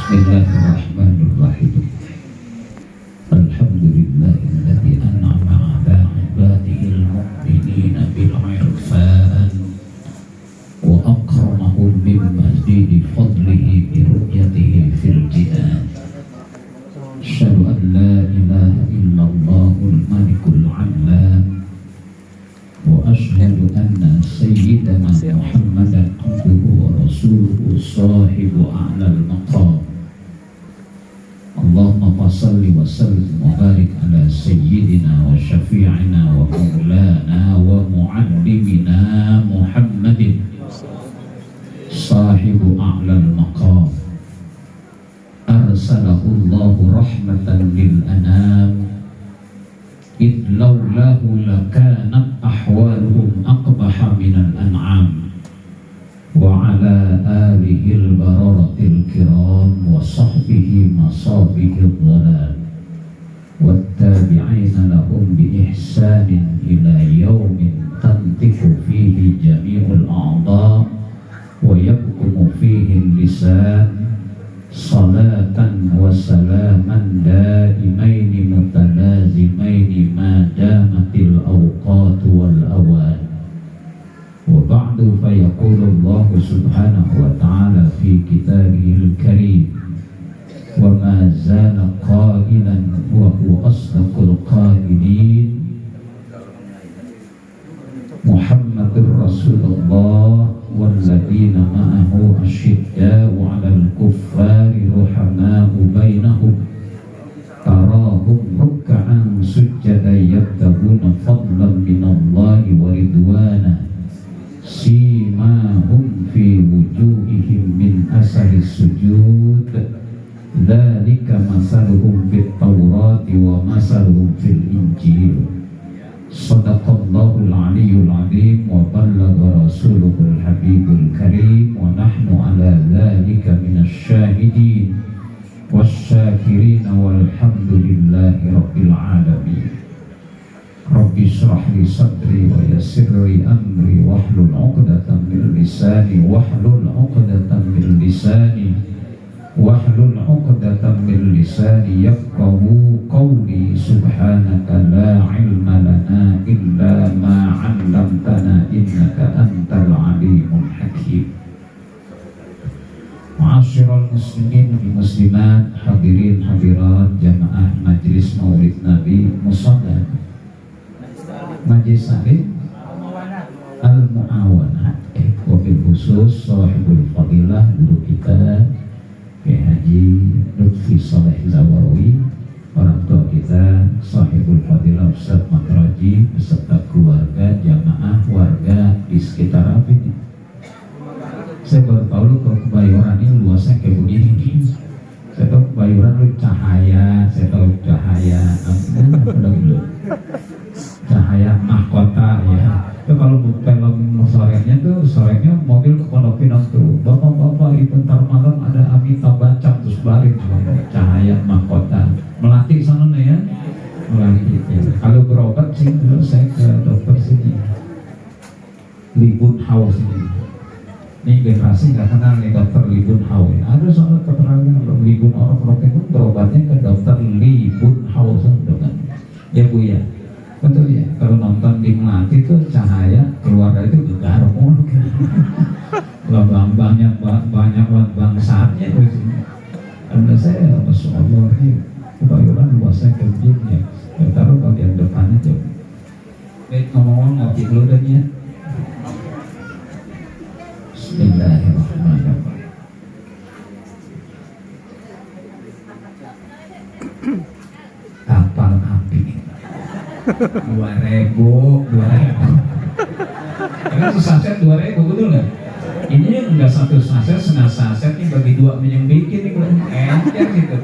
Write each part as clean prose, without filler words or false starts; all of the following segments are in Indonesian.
Bismillahirrahmanirrahim. Alhamdulillahilladzi an'ama 'ala 'ibadihil mu'minina bil 'irfan wa akramahum bil mazidi fadlihi bi ru'yatihi fil jinan. Asyhadu an la ilaha illallahul malikul 'allam wa asyhadu anna sayyidana Muhammadan abduhu wa rasuluhu sahibu a'lal maqam. Allahumma salli wa sallim wa barik ala sayyidina wa syafi'ina wa maulana wa muallimina Muhammadin sahibu a'lal maqam. Arsalahu Allahu rahmatan lil anam id laulahu lakanat ahwaluhum aqbaha minal an'am. Wa ala alihi al-bararatil kiram wa sahbihi masabihil dhalal wattabi'ina lahum bi ihsanin ila yaumin tantiku fihi jami'ul a'dha wa yabkumu fihi lisan salatan wa salaman daimaini mutalazimaini ma damatil awqatu wal awan. Wa ba'du fa yaqulu Allah subhanahu wa ta'ala fi kitabihil karim wa ma zala qailan wa huwa asdaqul qailin Muhammadur Rasulullah walladzina ma'ahu asyidda'u 'alal kuffari ruhama'u bainahum tarahum ruk'an sujjadan yabtaguna fadlan minallahi wa ridwana simahum fi wujuhihim min asari sujud dzalika masaluhum fit tawrati wa masaluhum fil injil. Sadaqallahul aliyyul azim wa ballagha rasuluhul habibul karim wa nahnu ala dzalika minasy syahidin wasyakirin walhamdulillahi rabbil alamin. Rabbi shrah li sadri wa yassir li amri wahlul 'uqdatam min lisani wahlul 'uqdatam min lisani yafqahu qawli. Subhanaka la ilma lana illa ma 'allamtana innaka antal alimul hakim. Ma'asyiral muslimin wal muslimat, hadirin hadirat jamaah Majelis Maulid Nabi Musalla Majlis Salim Al-Mu'awanah, wabil khusus sahibul fadilah guru kita Kiai Haji Lutfi Saleh Zawawi, orang tua kita sahibul fadilah Ustaz Matraji beserta keluarga, jamaah, warga di sekitar ini. Saya baru tahu kalau Kebayoran ini luasnya kayak begini. Saya tahu Kebayoran lu cahaya, saya tahu cahaya cahaya mahkota ya. Itu kalau film sorenya tuh, sorenya mobil ke Pondok Pinang tuh, bapak-bapak itu ntar malam ada Amitabh Bachchan terus balik cahaya mahkota Melati sana nih ya, Melati itu. Kalau berobat sih dulu saya ke dokter sini Libun House ini generasi nggak kenal nih dokter Libun House. Ada soal keterangan Libun orang itu berobatnya ke dokter Libun House kan ya Bu ya. Betul ya, kalau nonton di Melati tuh cahaya keluar dari itu garuk mulu kan. Banyak bangsanya di sini. Karena saya Masya Allah ini Kebayoran luasnya kerjanya. Ya taruh bagian depannya tuh. Baik, ngomong-ngomong ngopi dulu dan ya. Bismillahirrahmanirrahim. Kapal api 2.000 karena sesaset 2.000 betul nggak? Ini enggak satu saset, setengah saset ini bagi dua yang bikin nih kalau encer gitu.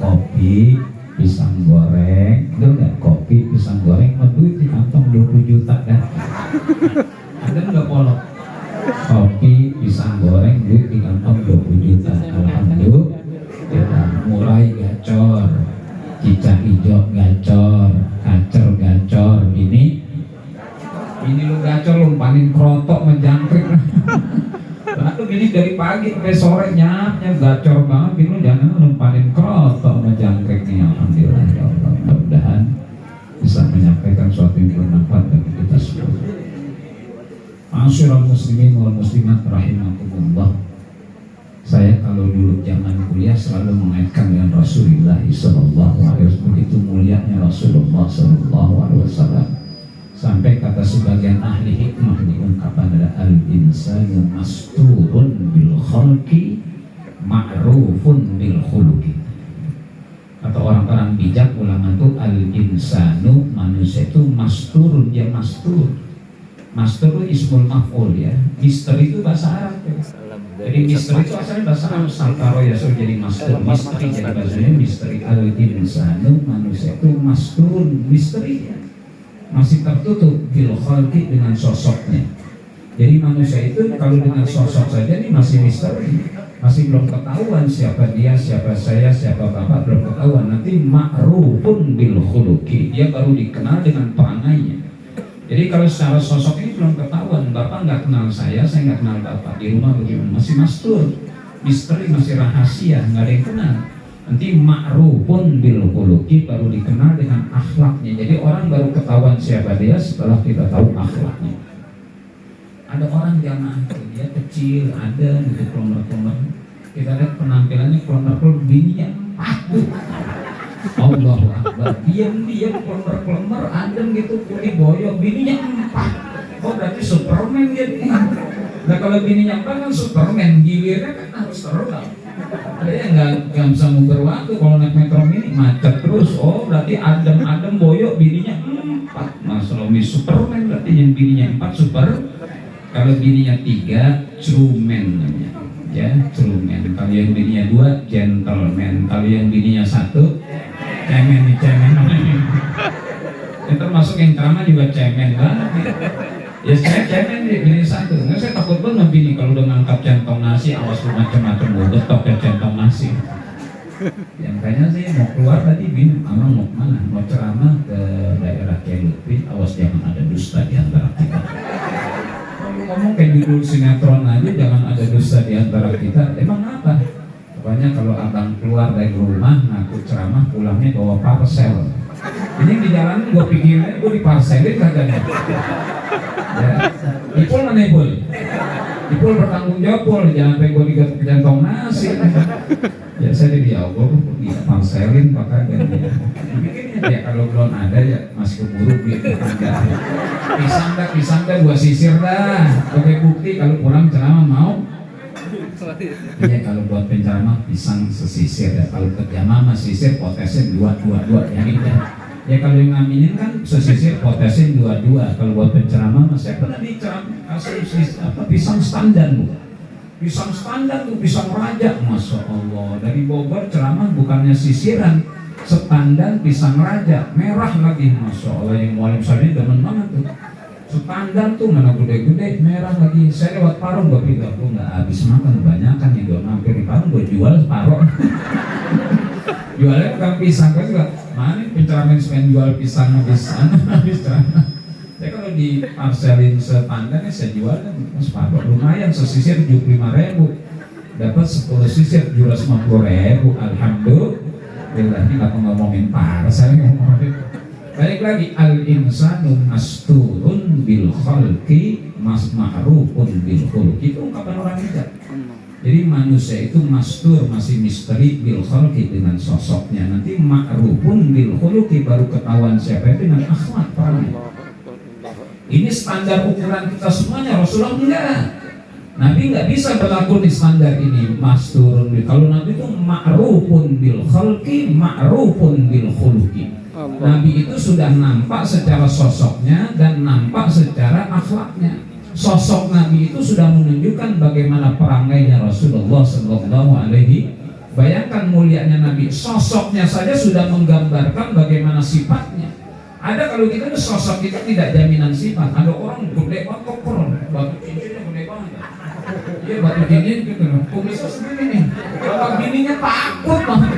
Kopi, pisang goreng, betul nggak? Kopi, pisang goreng, duit di kantong 20 juta dah. Ada nggak polok? Kopi, pisang goreng, duit di kantong 20 juta. Alhamdulillah. Kita mulai gacor, cicak hijau gacor, kacer gacor, ini lu gacor lu numpanin krotok menjangkrik. Lalu gini dari pagi sampai sore nyapnya gacor banget gini, jangan numpanin krotok menjangkrik nih. Alhamdulillah ya Allah, mudah-mudahan bisa menyampaikan suatu yang bermanfaat bagi kita semua. Ma'asyiral muslimin wal muslimat rahimakumullah. Saya kalau dulu zaman kuliah selalu mengaitkan dengan Rasulullah sallallahu alaihi wasallam, begitu mulianya Rasulullah sallallahu alaihi wasallam. Sampai kata sebagian ahli hikmah di ungkapan ada al-insanu masturun bil khalqi ma'rufun bil khuluqi. Kata orang-orang bijak ulangan itu al-insanu, manusia itu masturun, dia mastur. Mastur itu ismul maf'ul ya. Misteri itu bahasa Arab ya. Jadi misteri itu asalnya bahasa Arab, salkaro ya, so jadi mastur, misteri jadi bahasanya misteri. Al-insanu, manusia itu masturun, misteri ya, masih tertutup bil khalqi, dengan sosoknya. Jadi manusia itu kalau dengan sosok saja ini masih misteri, masih belum ketahuan siapa dia, siapa saya, siapa bapak, belum ketahuan. Nanti ma'rufun bil khuluqi, dia baru dikenal dengan perangainya. Jadi kalau secara sosok ini belum ketahuan, bapak nggak kenal saya nggak kenal bapak, di rumah bagaimana, masih mastur, misteri, masih rahasia, nggak ada yang kenal. Nanti ma'rufun bil khuluqi, baru dikenal dengan akhlaknya. Jadi orang baru ketahuan siapa dia setelah kita tahu akhlaknya. Ada orang jamaah dia kecil, ada gitu kelompok-kelompok, kita lihat penampilannya kelompok bininya aduh, Allahu Akbar, diam-diam kelompok adem gitu, kulit boyok, bininya 4. Oh berarti Superman dia nih. Nah kalau bininya 4 kan Superman, gilirnya kan harus terbang. Ada yang nggak bisa mundur waktu, kalau naik metro mini macet terus. Oh berarti adem boyok, bininya 4. Mas Romi Superman, berarti yang bininya 4 super. Kalau bininya 3, trueman namanya, ya trueman. Kalau yang bininya 2, gentleman. Kalau yang bininya 1, cemen. Yang termasuk yang ceramah juga cemen banget. Ya saya cemen di bini 1. Nggak, saya takut banget bini kalau udah ngangkat centong nasi, awas lu macam-macam gue getok ya centong nasi. Yang kayaknya sih mau keluar tadi bini, abang mau kemana? Mau ceramah ke daerah Kelutpi, awas jangan ada dusta di antara kita. Ngomong kayak judul sinetron aja, jangan ada dusta di antara kita. Emang apa? Pokoknya kalau abang keluar dari rumah ngaku ceramah, pulangnya bawa parcel. Ini di jalan gue pikirin, gue diparselin kagak nih. Ya, Ipul mana Ipul? Ipul bertanggung jawab Pul, jangan sampai gue digatuk jantong nasi. Ya saya jadi ya gue parselin pakai ganti. Bikinnya ya kalau belum ada ya masih keburu beli tetangga. Pisang dah gue sisir dah. Pakai bukti kalau pulang ceramah mau. Iya kalau buat penceramah pisang sesisir ya. Kalau kerja mama sisir potesnya dua ya gitu. Ya kalau yang ngaminin kan sesisir potesnya 2. Kalau buat penceramah saya pernah diceramah pisang standar bu. Pisang standar tuh, pisang raja, masya Allah. Dari Bogor ceramah bukannya sisiran, standar pisang raja, merah lagi, masya Allah. Yang mualim saya demen banget tuh. Standar tuh mana gede-gede, merah lagi. Saya lewat Parung, gue bilang, gue nggak habis makan, banyakan yang gue mampir di Parung, gue jual separuh. Jualnya bukan pisang, kan juga mana penceramah yang jual pisang habis ceramah. Saya kalau di parselin sepandan saya jual kan separuh, lumayan sesisir 75.000, dapat 10 sisir 750.000. Alhamdulillah, ini nggak ngomongin parsel ngomongin. Balik lagi, al-insanu masturun bil khalqi ma'rufun bil khuluqi, itu ungkapan orang bijak. Jadi manusia itu mastur, masih misteri bil khalqi, dengan sosoknya. Nanti ma'rufun bil khuluqi, baru ketahuan siapa itu dengan akhlak perangai. Ini standar ukuran kita semuanya, Rasulullah enggak. Nabi nggak bisa berlaku di standar ini, masturun. Kalau Nabi itu ma'rufun bil khalqi ma'rufun bil khuluqi. Nabi itu sudah nampak secara sosoknya dan nampak secara akhlaknya. Sosok Nabi itu sudah menunjukkan bagaimana perangainya Rasulullah Sallallahu Alaihi. Bayangkan mulianya Nabi, sosoknya saja sudah menggambarkan bagaimana sifatnya. Ada kalau kita itu sosok kita tidak jaminan sifat. Ada orang gede banget koper, batu cincinnya gede banget. Iya batu cincin gitu, kumisnya segini nih. Kalau bininya takut banget.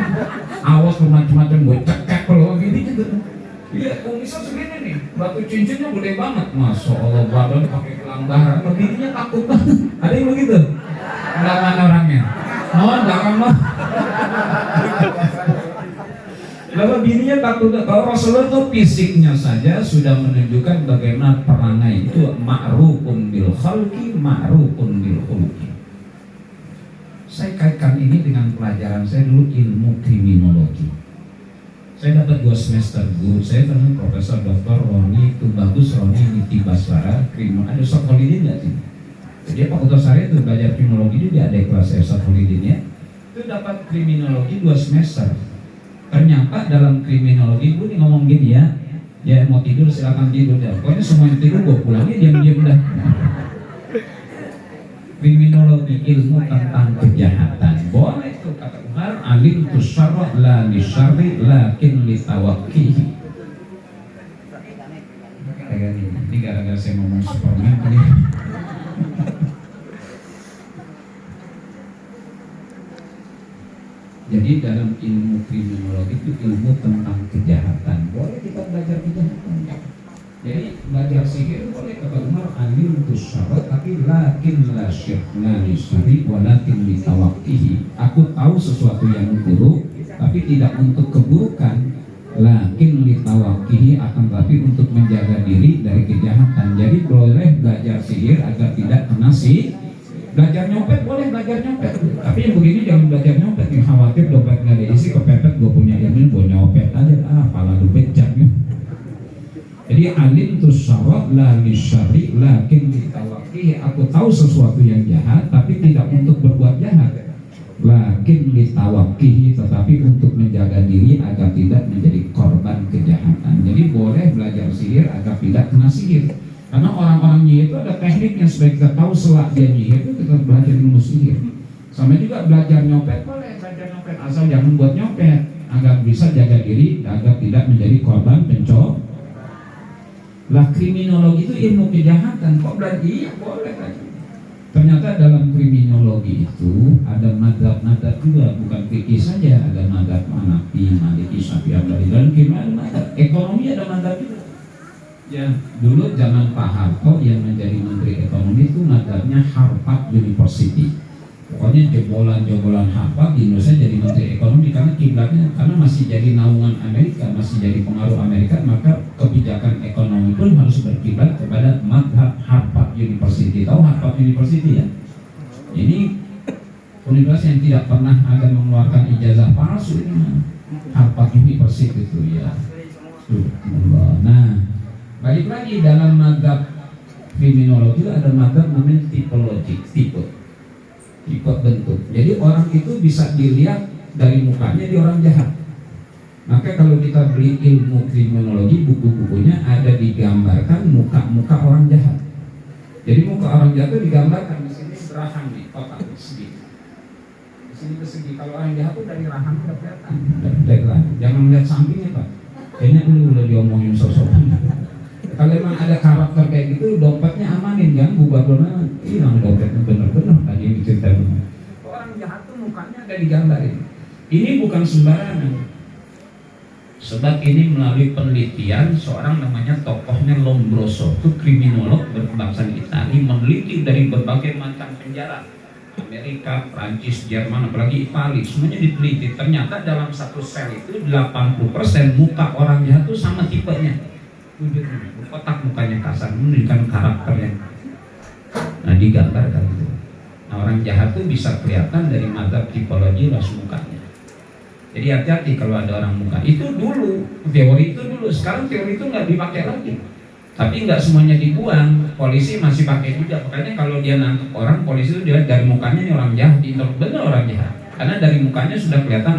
Awas macam-macam gue cekek kalau gini gitu. Iya, kumisnya segini nih, batu cincinnya gede banget, masya Allah, badan pakai kelanggaran, bininya takut banget. Ada yang begitu? Enggak mana orangnya? Oh, jangan loh. Lalu bininya takut. Kalau Rasulullah itu fisiknya saja sudah menunjukkan bagaimana perangai itu ma'rufun bil khalqi, ma'rufun bil khuluqi. Saya kaitkan ini dengan pelajaran saya dulu ilmu kriminologi. Saya dapat 2 semester guru saya dengan Profesor Dr. Roni Tubagus Roni Niti Baswara kriminologi. Ada Ustaz Khalidin nggak sih? Jadi Fakultas Syariah itu belajar kriminologi juga ada kelas Ustaz Khalidin ya. Itu dapat kriminologi 2 semester. Ternyata dalam kriminologi gue nih ngomong gini ya mau tidur silakan tidur ya. Pokoknya semua yang tidur gue pulangnya diam-diam dah. Kriminologi ilmu tentang kejahatan. Boleh tuh kata Umar, alim tu syarra la li syarri lakin li tawaqqihi. Ini gara-gara saya ngomong Superman tadi. Jadi dalam ilmu kriminologi itu ilmu tentang kejahatan. Boleh kita belajar kejahatan. Jadi belajar sihir boleh kata Umar alim tu syarra tapi lakin la syirna li syarri walakin li tawaqqihi. Aku tahu sesuatu yang buruk tapi tidak untuk keburukan, lakin li tawaqqihi, akan tapi untuk menjaga diri dari kejahatan. Jadi boleh belajar sihir agar tidak kena belajar nyopet boleh belajar nyopet, tapi yang begini jangan belajar nyopet, yang khawatir dompet nggak diisi kepepet, gue punya ilmu gue nyopet aja, pala lu becak nih. Jadi alim tu syarra la li syarri lakin li tawaqqihi, aku tahu sesuatu yang jahat tapi tidak untuk berbuat jahat, lakin li tawaqqihi, tetapi untuk menjaga diri agar tidak menjadi korban kejahatan. Jadi boleh belajar sihir agar tidak kena sihir. Karena orang-orang nyihir itu ada tekniknya, supaya kita tahu selak dia nyihir itu kita belajar ilmu sihir. Sama juga belajar nyopet boleh belajar nyopet, asal jangan buat nyopet, agar bisa jaga diri agar tidak menjadi korban pencopet. Lah kriminologi itu ilmu kejahatan, kok belajar? Iya boleh aja. Ternyata dalam kriminologi itu ada madhab-madhab juga, bukan fikih saja, ada madhab Hanafi, Maliki, Syafi'i, dan kriminologi ada madhab. Ekonomi ada madhab juga. Ya dulu zaman Pak Harto yang menjadi Menteri Ekonomi itu madhabnya Harvard University. Pokoknya jebolan Harvard di Indonesia jadi Menteri Ekonomi karena kiblatnya, karena masih jadi naungan Amerika, masih jadi pengaruh Amerika, maka kebijakan ekonomi pun harus berkiblat kepada madhab Harvard University. Tahu Harvard University ya? Ini universitas yang tidak pernah ada mengeluarkan ijazah palsu, ini Harvard University itu ya. Nah, balik lagi dalam madhab kriminologi ada madhab namanya tipologi, tipe bentuk. Jadi orang itu bisa dilihat dari mukanya dia orang jahat. Maka kalau kita beli ilmu kriminologi, buku-bukunya ada digambarkan muka-muka orang jahat. Jadi muka orang jahat itu digambarkan di sini rahang nih, kotak persegi. Di sini persegi. Kalau orang jahat itu dari rahang udah kelihatan. Jangan melihat sampingnya Pak. Kayaknya lu udah diomongin sosok. Kalau memang ada karakter kayak gitu, dompetnya amanin kan, bubar-bubar hilang dompetnya bener-bener tadi yang diceritain. Orang jahat tuh mukanya ada digambarin. Ini bukan sembarangan. Sebab ini melalui penelitian seorang namanya tokohnya Lombroso, itu kriminolog berbangsa Italia, meneliti dari berbagai macam penjara, Amerika, Prancis, Jerman, apalagi Italia, semuanya diteliti. Ternyata dalam satu sel itu 80% muka orang jahat itu sama tipenya. Kotak mukanya kasar, menunjukkan karakternya. Nah digambarkan itu. Nah orang jahat tuh bisa kelihatan dari madhab tipologi ras mukanya. Jadi hati-hati kalau ada orang muka. Itu dulu, teori itu dulu. Sekarang teori itu nggak dipakai lagi. Tapi nggak semuanya dibuang. Polisi masih pakai juga. Makanya kalau dia nangkep orang, polisi itu dilihat dari mukanya ini orang jahat, bener orang jahat. Karena dari mukanya sudah kelihatan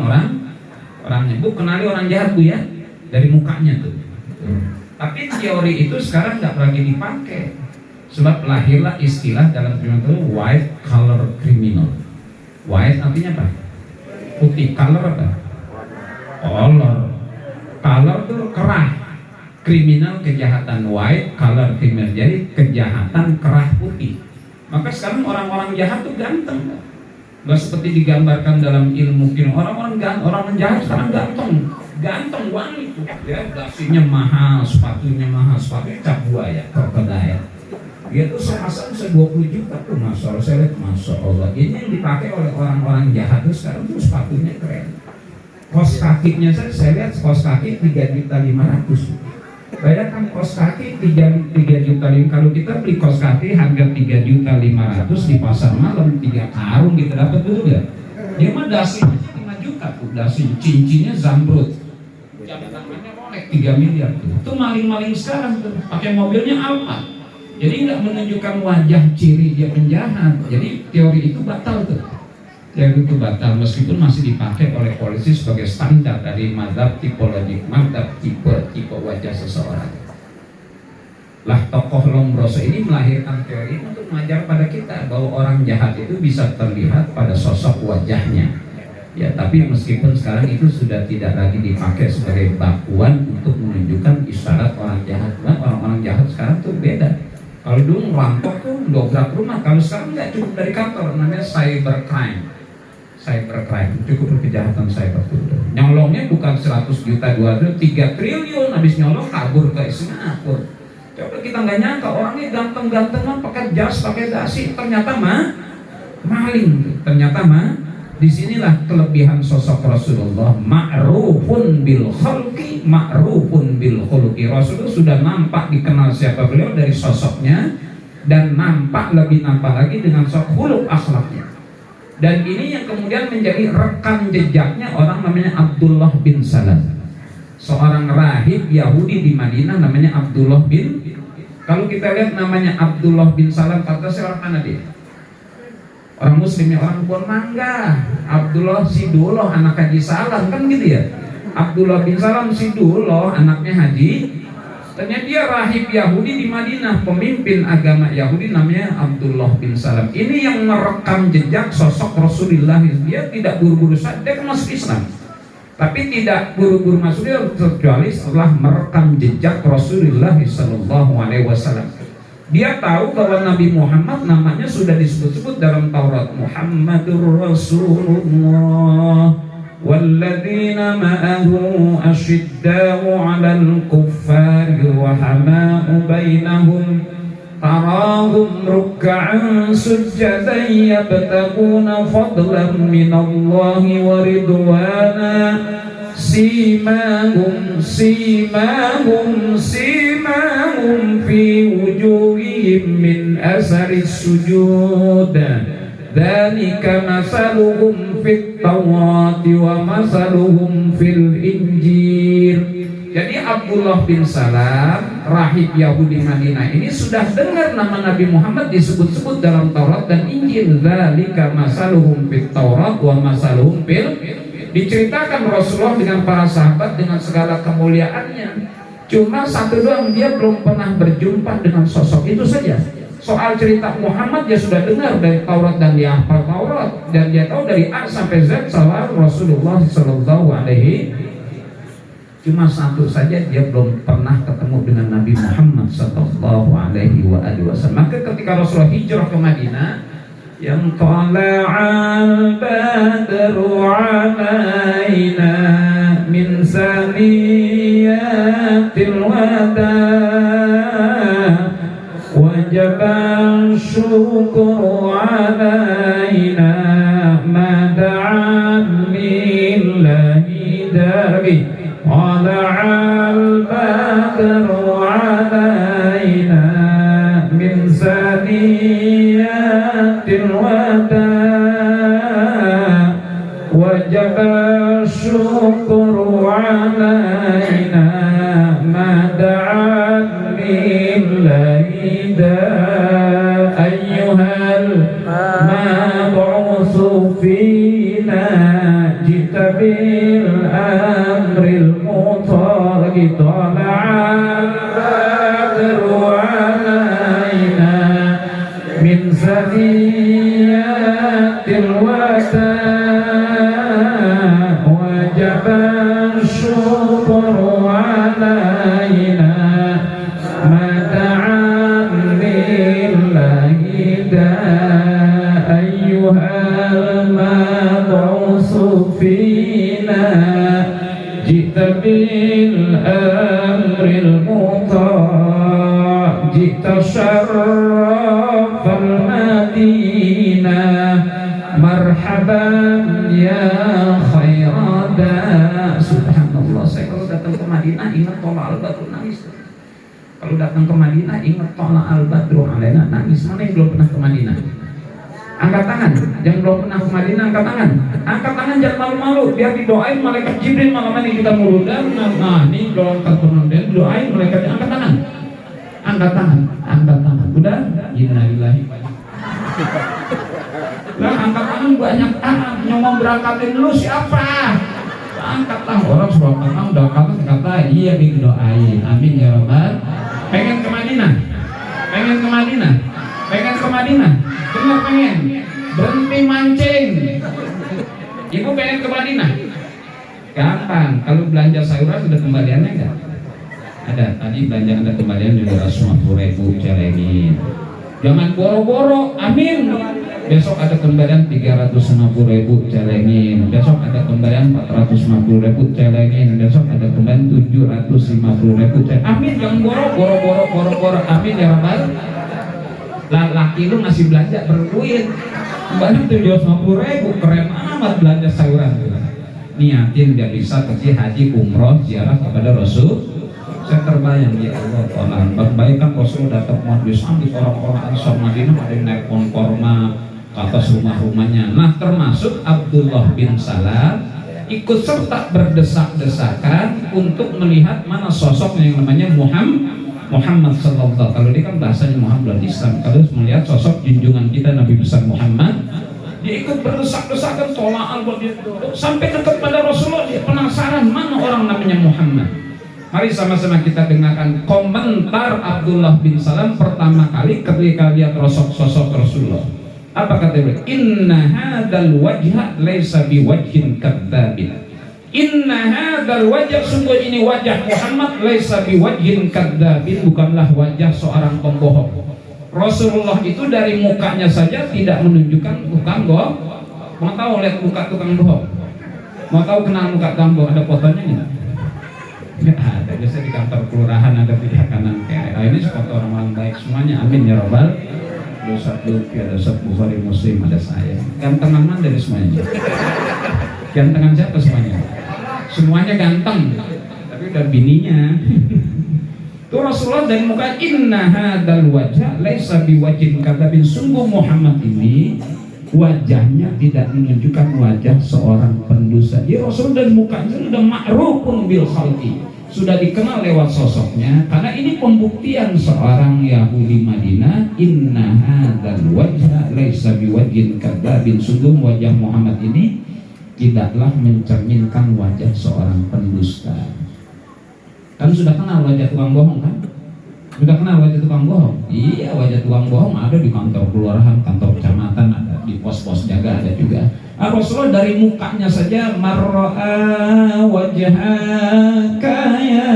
orangnya. Bu kenali orang jahat Bu ya, dari mukanya tuh. Tapi teori itu sekarang nggak lagi dipakai, sebab lahirlah istilah dalam kriminologi white collar criminal. White artinya apa? Putih. Color apa? Color itu kerah. Kriminal kejahatan, white collar criminal. Jadi kejahatan kerah putih. Maka sekarang orang-orang jahat tuh ganteng, nggak seperti digambarkan dalam ilmu kriminologi. Orang jahat sekarang ganteng, ganteng wangi tuh ya, dasinya mahal, sepatunya cap buaya, krokodil. Dia tuh saya pasang 20 juta tuh, masya Allah. Saya lihat, masya Allah, ini yang dipakai oleh orang-orang jahat tuh sekarang tuh sepatunya keren. Kos kakinya saya lihat kos kaki 3.500.000. Bayangkan kos kaki 3.500.000. Kalau kita beli kos kaki harga 3.500.000 di pasar malam 3 karung kita dapat dulu ya. Dia mah dasinya 5 juta tuh, dasi cincinnya zamrud. Jam tangannya Rolex 3 miliar tuh. Itu maling-maling sekarang tuh, pakai mobilnya Alfa. Jadi nggak menunjukkan wajah ciri dia penjahat. Jadi teori itu batal tuh. Teori itu batal meskipun masih dipakai oleh polisi sebagai standar dari mazhab tipologi, mazhab tipe wajah seseorang. Lah tokoh Lombroso ini melahirkan teori untuk mengajar pada kita bahwa orang jahat itu bisa terlihat pada sosok wajahnya. Ya, tapi meskipun sekarang itu sudah tidak lagi dipakai sebagai bakuan untuk menunjukkan isyarat orang jahat. Nah, orang-orang jahat sekarang tuh beda. Kalau dulu merampok tuh dobrak rumah, kalau sekarang nggak cukup dari kantor, namanya cybercrime. Cybercrime, cukup kejahatan cyber itu. Nyolongnya bukan 100 juta, 2 3 triliun, habis nyolong kabur ke Singapura. Coba kita nggak nyangka orangnya ganteng-gantengan, pakai jas, pakai dasi, ternyata maling. Ternyata disinilah kelebihan sosok Rasulullah, ma'rufun bil khalqi, ma'rufun bil khuluqi. Rasulullah sudah nampak dikenal siapa beliau dari sosoknya, dan lebih nampak lagi dengan sosok khuluq akhlaknya. Dan ini yang kemudian menjadi rekam jejaknya orang namanya Abdullah bin Salam, seorang rahib Yahudi di Madinah namanya Abdullah bin. Kalau kita lihat namanya Abdullah bin Salam, kata saya orang mana dia? Orang muslimnya orang Kebon Mangga. Abdullah Sidullah anak Haji Salam, kan gitu ya. Abdullah bin Salam Sidullah anaknya Haji. Ternyata dia rahib Yahudi di Madinah, pemimpin agama Yahudi namanya Abdullah bin Salam. Ini yang merekam jejak sosok Rasulullah. Dia tidak buru-buru saja, dia masuk Islam, tapi tidak buru-buru masuk Islam kecuali setelah merekam jejak Rasulullah SAW. Dia tahu bahwa Nabi Muhammad namanya sudah disebut-sebut dalam Taurat, Muhammadur Rasulullah walladzina ma'ahu asyidda'u 'alal kuffari rahama'u bainahum tarahum ruk'an sujjadan yabtaguna fadlan minallahi wa ridwana simahum fi wujuhihim min asaris sujud dzalika masaluhum fit tawrati wa masaluhum fil injil. Jadi Abdullah bin Salam, rahib Yahudi Madinah ini sudah dengar nama Nabi Muhammad disebut-sebut dalam Taurat dan Injil. Dzalika masaluhum fit tawrat wa masaluhum fil. Diceritakan Rasulullah dengan para sahabat dengan segala kemuliaannya. Cuma satu doang, dia belum pernah berjumpa dengan sosok itu saja. Soal cerita Muhammad dia sudah dengar dari Taurat dan dia hafal Taurat, dan dia tahu dari A sampai Z soal Rasulullah Sallallahu Alaihi. Cuma satu saja, dia belum pernah ketemu dengan Nabi Muhammad Sallallahu Alaihi Wasallam. Maka ketika Rasulullah hijrah ke Madinah, yang tala'al badru alaina min saniyatil wada wajaba syukru alaina mada'an lillahi dari tala'al badru alaina min saniyatil wada wajaba syukru alaina mada'an lillahi ayyuhal mab'usu fina jita bil amril mutargi tala'al badru alaina min saniyatil wada wajaba syukru alaina mada'an lillahi ayyuhal mab'usu fina jita بالأمر المطاع جئت شرف المدينة مرحبا يا خير داع. Subhanallah, saya kalau datang ke Madinah ingat Tola Al-Badru nangis. Kalau datang ke Madinah ingat Tola Al-Badru alaina nangis. Mana yang belum pernah ke Madinah? Angkat tangan. Yang belum pernah ke Madinah angkat tangan. Angkat tangan, jangan malu-malu. Biar didoain malaikat Jibril malam ini kita muludan. Nah ini doa terpenuh dan doain malaikat. Angkat tangan. Angkat tangan. Angkat tangan. Udah? Innalillahi. Lah angkat tangan banyak tangan. Yang mau berangkatin lu siapa? Angkat tangan. Orang suruh angkat tangan udah kata iya didoain. Amin ya Rabbal. Pengen ke Madinah? Pengen ke Madinah? Pengen ke Madinah? Benar pengen? Berhenti mancing. Ibu pengen ke Madinah? Gampang. Kalau belanja sayuran sudah kembaliannya enggak? Ada. Tadi belanja ada kembalian juga 50.000 celengin. Jangan boro-boro. Amin. Besok ada kembalian 350.000 celengin. Besok ada kembalian 450.000 celengin. Besok ada kembalian 750.000 celengin. Amin. Jangan boro-boro. Amin ya Rabbal. Lah laki lu masih belanja berduit banyak 750.000, keren amat belanja sayuran. Niatin dia bisa pergi haji umroh ziarah kepada Rasul. Saya terbayang ya Allah Ta'ala kebaikan Rasul datang majlis sambil orang-orang Ansar Madinah ada yang naik korma ke atas rumah-rumahnya. Nah termasuk Abdullah bin Salam ikut serta berdesak-desakan untuk melihat mana sosok yang namanya Muhammad sallallahu. Kalau dia kan bahasanya Muhammad Islam. Kalau melihat sosok junjungan kita Nabi besar Muhammad, dia ikut berdesak-desakan tolak sampai dekat pada Rasulullah. Dia penasaran mana orang namanya Muhammad. Mari sama-sama kita dengarkan komentar Abdullah bin Salam pertama kali ketika lihat sosok Rasulullah. Apa kata dia? Inna hadzal wajha laisa biwajhin kadzdzabin. Inna hadzal wajh, sungguh ini wajah Muhammad laisa biwajhin kadzdzabin, bukanlah wajah seorang pembohong. Rasulullah itu dari mukanya saja tidak menunjukkan tukang bohong. Mau tahu lihat muka tukang bohong? Mau tahu kenal muka tukang bohong? Ada fotonya enggak? Enggak ada. Biasa di kantor kelurahan ada pihak kanan kayak ini foto orang-orang baik semuanya. Amin ya Rabbal. Dosa Luki, ada Bukhari Muslim, ada saya. Gantengan mana dari semuanya? Gantengan siapa semuanya? Semuanya ganteng, tapi udah bininya. Tuh Rasulullah dari muka inna hadzal wajha laisa biwajhin kadzabin. Sungguh Muhammad ini wajahnya tidak menunjukkan wajah seorang pendusta. Ya Rasul dari mukanya sudah ma'rufun bil khalqi, sudah dikenal lewat sosoknya. Karena ini pembuktian seorang Yahudi Madinah, inna hadzal wajha laisa biwajhin kadzabin. Sungguh wajah Muhammad ini tidaklah mencerminkan wajah seorang pendusta. Kan sudah kenal wajah tukang bohong kan? Sudah kenal wajah tukang bohong? Iya, wajah tukang bohong ada di kantor kelurahan, kantor kecamatan, ada di pos-pos jaga ada juga. Rasulullah dari mukanya saja mar'a wajhaka ya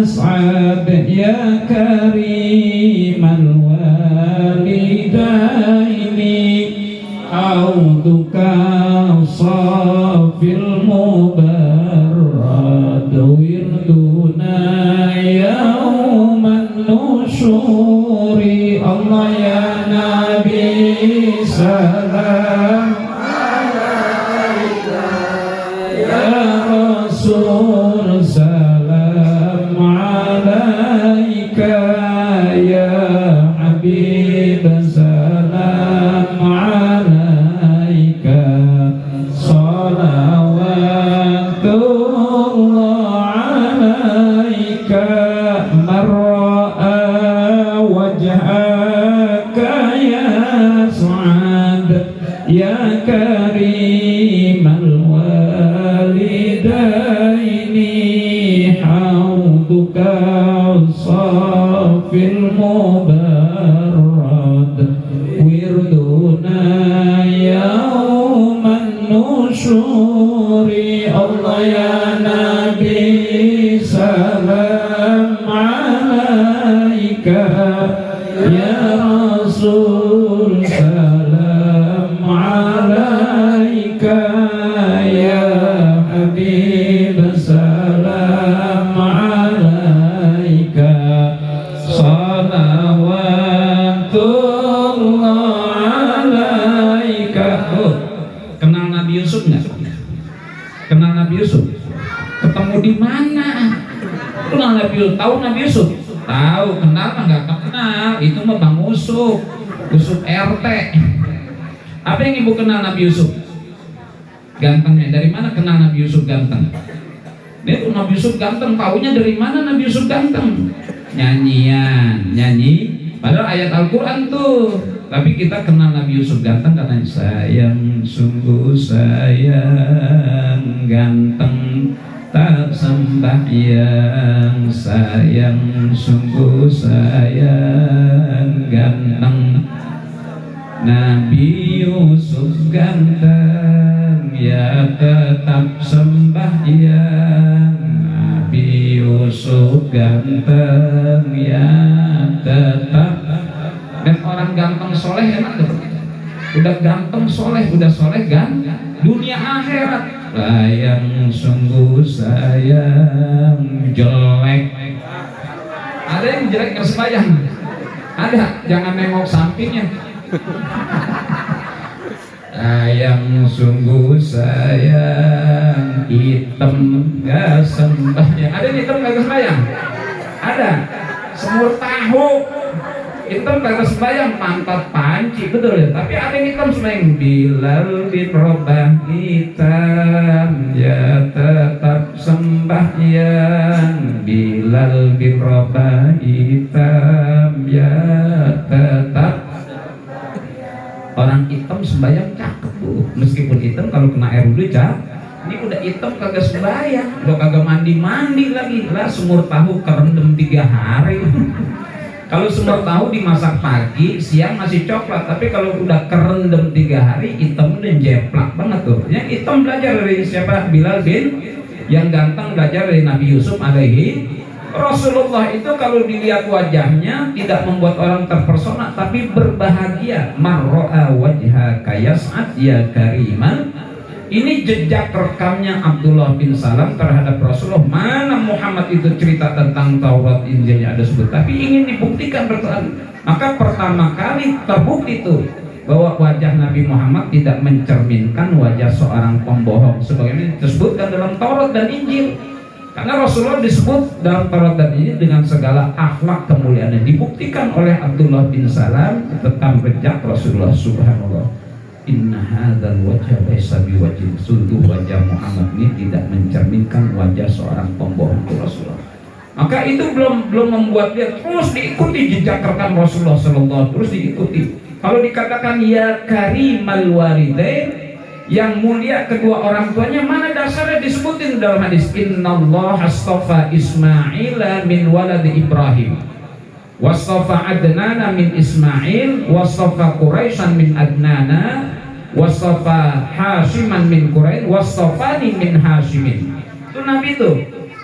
sa'ad ya karimal walidaini auduka safil mubarrad wirduna yauman nusyuri. Allah ya Nabi salam alaika ya Rasul salam alaika ya Habib salam alaika salawatullah alaika mar'a wajhaka ya Sa'ad ya karimal walidaini hauduka safil mubarrad wirduna yauman nusyuri. Allah ya Nabi salam alaika ya Rasul salam alaika ya Habib salam alaika. Oh, kenal Nabi Yusuf nggak? Kenal Nabi Yusuf? Ketemu di mana? Kenal Nabi Yusuf? Tahu Nabi Yusuf? Tahu. Kenal mah nggak kenal. Itu mah Bang Usuf, Usuf RT. Apa yang ibu kenal Nabi Yusuf? Gantengnya. Dari mana kenal Nabi Yusuf ganteng? Dia tuh Nabi Yusuf ganteng. Taunya dari mana Nabi Yusuf ganteng? Nyanyian, nyanyi. Padahal ayat Al-Quran tuh. Tapi kita kenal Nabi Yusuf ganteng karena sayang, sungguh sayang, ganteng tak sembahyang, sayang, sungguh sayang, ganteng. Nabi Yusuf ganteng, ya tetap sembahyang. Nabi Yusuf ganteng, ya tetap. Dan orang ganteng soleh enak tuh. Udah ganteng soleh, udah soleh kan? Dunia akhirat. Sayang, sungguh sayang, jelek. Ada yang jelek ke sembahyang? Ada, jangan nengok sampingnya. Sayang, sungguh sayang, hitam gak sembahyang. Ada yang hitam gak sembahyang? Ada. Semur tahu hitam gak sembahyang, pantat panci, betul ya. Tapi ada yang hitam sembahyang. Bilal bin Rabah hitam, ya tetap sembahyang. Bilal bin Rabah hitam, ya tetap. Orang hitam sembahyang cakep tuh, meskipun hitam kalau kena air wudhu cakep. Ini udah hitam kagak sembahyang, udah kagak mandi lagi lah. Semur tahu kerendam 3 hari. Kalau semur tahu dimasak pagi, siang masih coklat, tapi kalau udah kerendam 3 hari, hitam udah jeplak banget tuh. Yang hitam belajar dari siapa? Bilal bin. Yang ganteng belajar dari Nabi Yusuf alaihi. Rasulullah itu kalau dilihat wajahnya tidak membuat orang terpersona, tapi berbahagia. Marro'a wajhaka yas'ad ya kariman. Ini jejak rekamnya Abdullah bin Salam terhadap Rasulullah. Mana Muhammad itu cerita tentang Taurat Injilnya ada sebut, tapi ingin dibuktikan berkali. Maka pertama kali terbukti itu bahwa wajah Nabi Muhammad tidak mencerminkan wajah seorang pembohong, sebagaimana disebutkan dalam Taurat dan Injil. Karena Rasulullah disebut dalam Taurat dan Injil dengan segala akhlak kemuliaan, dibuktikan oleh Abdullah bin Salam tentang jejak Rasulullah. Subhanallah. Inna hadzal wajha laisa biwajhin. Sungguh wajah Muhammad ini tidak mencerminkan wajah seorang pembohong Rasulullah. Maka itu belum membuat dia terus diikuti jejak rekam Rasulullah sallallahu, terus diikuti. Kalau dikatakan ya karimal walidain, yang mulia kedua orang tuanya, mana dasarnya disebutin dalam hadis? Innallaha astafa Ismaila min waladi Ibrahim, wastafa Adnana min Ismail, wastafa Quraisyan min Adnana, wastafa Hashiman min Quraisy, wastafani min Hashimin. Itu Nabi itu.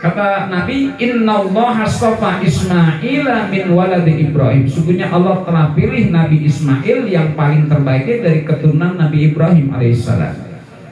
Kata Nabi, innallaha astafa Ismaila min waladi Ibrahim. Sungguhnya Allah telah pilih Nabi Ismail yang paling terbaik dari keturunan Nabi Ibrahim alaihissalam.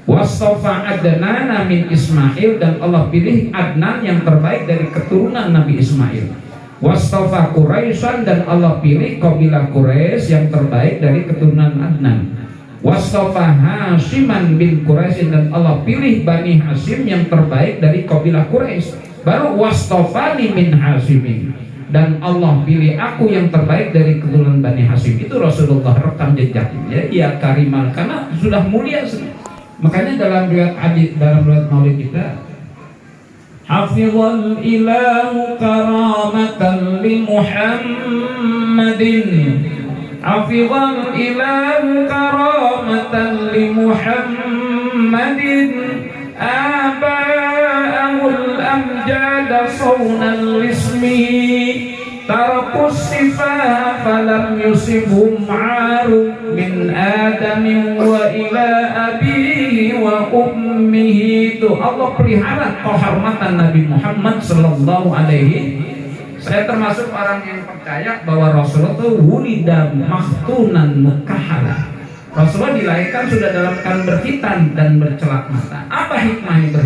Wastafa Adnana min Ismail, dan Allah pilih Adnan yang terbaik dari keturunan Nabi Ismail. Wastafa Quraisyan, dan Allah pilih kabilah Quraisy yang terbaik dari keturunan Adnan. Wastafa Hashiman bin Quraisy, dan Allah pilih Bani Hashim yang terbaik dari kabilah Quraisy. Baru wastafani min Hashimin, dan Allah pilih aku yang terbaik dari keturunan Bani Hashim. Itu Rasulullah rekam jejaknya ya karimal, karena sudah mulia. Makanya dalam riwayat hadis, dalam riwayat maulid kita, hafizal ilahu karamatan li Muhammadin, hafizal ilahu karamatan li Muhammadin, aba'ahul amjada sawnan lismi, tarakus sifah falam yusibhum arum min adamin wa ila abihi wa ummihi. Itu Allah pelihara kehormatan Nabi Muhammad sallallahu alaihi. Saya termasuk orang yang percaya bahwa Rasulullah itu wulida maktunan mukahala. Rasulullah dilahirkan sudah dalam keadaan berkhitan dan bercelak mata. Apa hikmahnya